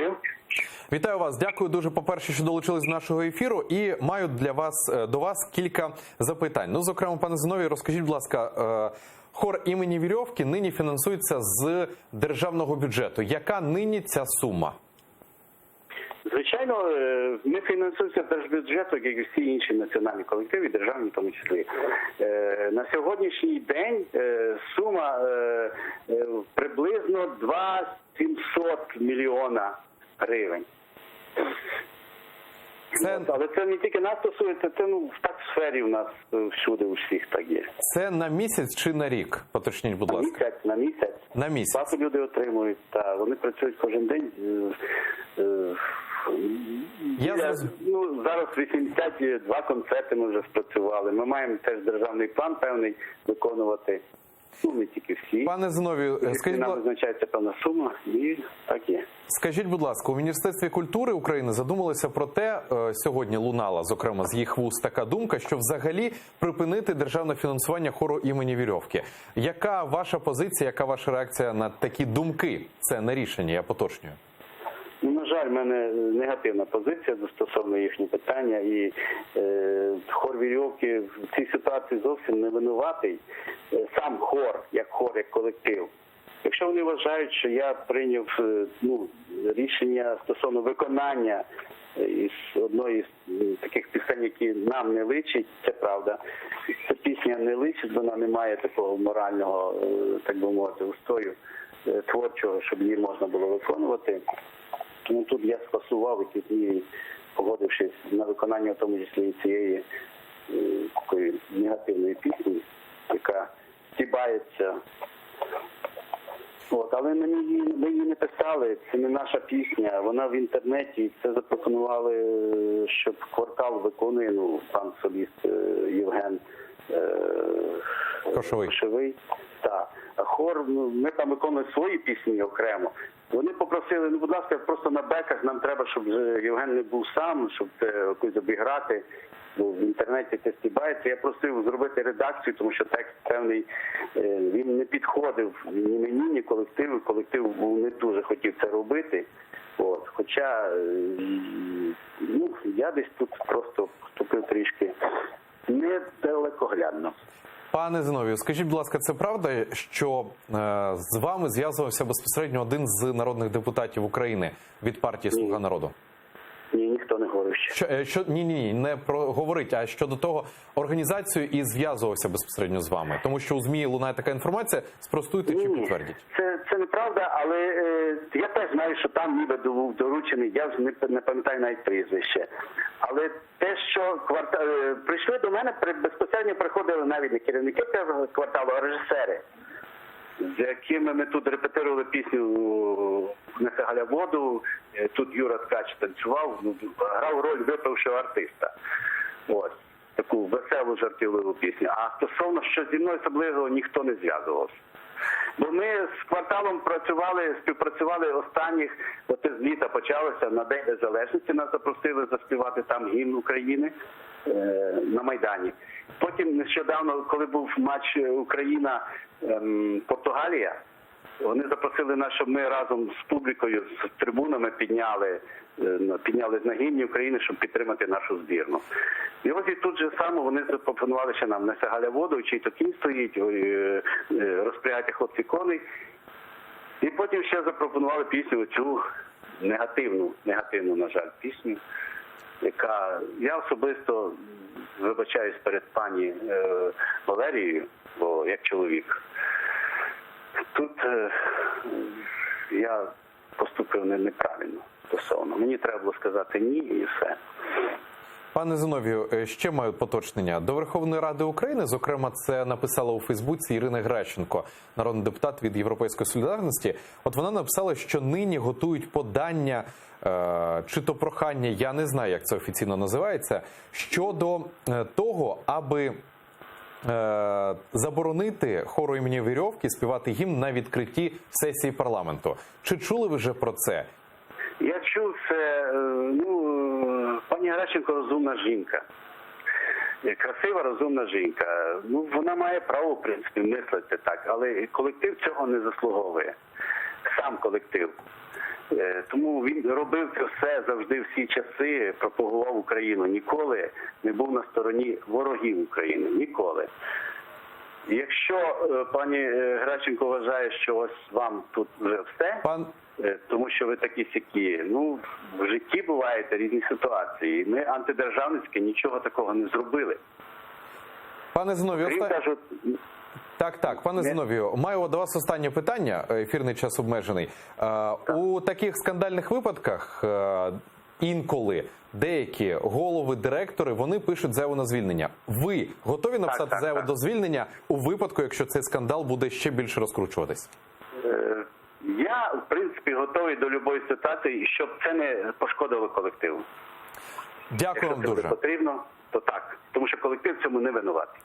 Слухаю. Вітаю вас. Дякую дуже, по-перше, що долучились до нашого ефіру. І маю до вас кілька запитань. Ну, зокрема, пане Зіновій, розкажіть, будь ласка, хор імені Вірьовки нині фінансується з державного бюджету. Яка нині ця сума? Звичайно, ми фінансуємося держбюджету, як і всі інші національні колективи, державні в тому числі. На сьогоднішній день сума приблизно 2,700 мільйона гривень. Але це не тільки нас стосується, це так в сфері у нас всюди у всіх так є. Це на місяць чи на рік? Поточніть, будь ласка. На місяць. На місяць. Багато люди отримують, та вони працюють кожен день. Зараз 82 концерти ми вже спрацювали. Ми маємо теж державний план певний виконувати. Не тільки всі. Пане Зіновію, скажіть, нам визначається певна сума, і так є. Скажіть, будь ласка, у Міністерстві культури України задумалися про те, сьогодні лунала, зокрема, з їх вуст така думка, що взагалі припинити державне фінансування хору імені Вірьовки. Яка ваша позиція, яка ваша реакція на такі думки? Це на рішення, я поточнюю. На жаль, в мене негативна позиція стосовно їхнього питання, і хор Вірьовки в цій ситуації зовсім не винуватий. Сам хор, як колектив. Якщо вони вважають, що я прийняв рішення стосовно виконання із одної з таких пісень, які нам не личить, це правда. Ця пісня не личить, вона не має такого морального, так би мовити, устою творчого, щоб її можна було виконувати. Тому тут я скасував і погодившись на виконання в тому числі і цієї такої негативної пісні, яка стібається. Але ми її не писали, це не наша пісня, вона в інтернеті, це запропонували, щоб квартал виконує, пан соліст Євген Кошовий. Так. А хор, ми там виконуємо свої пісні окремо. Вони попросили, будь ласка, просто на беках нам треба, щоб Євген не був сам, щоб якось обіграти. В інтернеті це стібається. Я просив зробити редакцію, тому що текст певний, він не підходив ні мені, ні колективу. Колектив не дуже хотів це робити. Хоча я десь тут просто вступив трішки недалекоглядно. Пане Зіновію, скажіть, будь ласка, це правда, що з вами зв'язувався безпосередньо один з народних депутатів України від партії «Слуга народу»? Ні, ніхто не говорив ще. Ні, не говорить, а щодо того організацію і зв'язувався безпосередньо з вами. Тому що у ЗМІ лунає така інформація, спростуйте чи підтвердіть. Це неправда, але я теж знаю, що там ніби був доручений, я не пам'ятаю навіть прізвище. Але те, що прийшли до мене, безпосередньо приходили навіть не керівники кварталу, а режисери, з якими ми тут репетирували пісню «Несе Галя воду», тут Юра Ткач танцював, грав роль випившого артиста. Таку веселу, жартівливу пісню. А стосовно, що зі мною особливо ніхто не зв'язувався. Бо ми з кварталом співпрацювали останніх, з літа почалося, на День Незалежності нас запросили заспівати там гімн України на Майдані. Потім нещодавно, коли був матч Україна-Португалія, вони запросили нас, щоб ми разом з публікою, з трибунами піднялись на гімні України, щоб підтримати нашу збірну. І ось і тут же само вони запропонували ще нам «Несе Галя воду», чий-то кінь стоїть, розпрягайте хлопці коней. І потім ще запропонували пісню, цю негативну, на жаль, пісню, яка, я особисто вибачаюсь перед пані Валерією, бо як чоловік. Тут я поступив неправильно стосовно. Мені треба було сказати «ні» і все. Пане Зіновію, ще маю поточнення. До Верховної Ради України, зокрема, це написала у Фейсбуці Ірина Геращенко, народний депутат від «Європейської солідарності». От вона написала, що нині готують подання, чи то прохання, я не знаю, як це офіційно називається, щодо того, аби заборонити хору імені Вірьовки співати гімн на відкритті сесії парламенту. Чи чули ви вже про це? Я чув це. Пані Геращенко розумна жінка. Красива, розумна жінка. Вона має право, в принципі, мислити так, але колектив цього не заслуговує. Сам колектив. Тому він робив це все завжди, всі часи, пропагував Україну. Ніколи не був на стороні ворогів України. Ніколи. Якщо пані Гращенко вважає, що ось вам тут вже все, тому що ви такі сякі, ну, в житті бувають різні ситуації. Ми антидержавницькі нічого такого не зробили. Пане Зиновію, пане Зиновію, маю до вас останнє питання, ефірний час обмежений. У таких скандальних випадках інколи деякі голови, директори, вони пишуть заяву на звільнення. Ви готові написати заяву до звільнення у випадку, якщо цей скандал буде ще більше розкручуватись? Я, в принципі, готовий до будь-якої ситуації, щоб це не пошкодило колективу. Дякую вам дуже. Якщо це потрібно, то так. Тому що колектив в цьому не винуватий.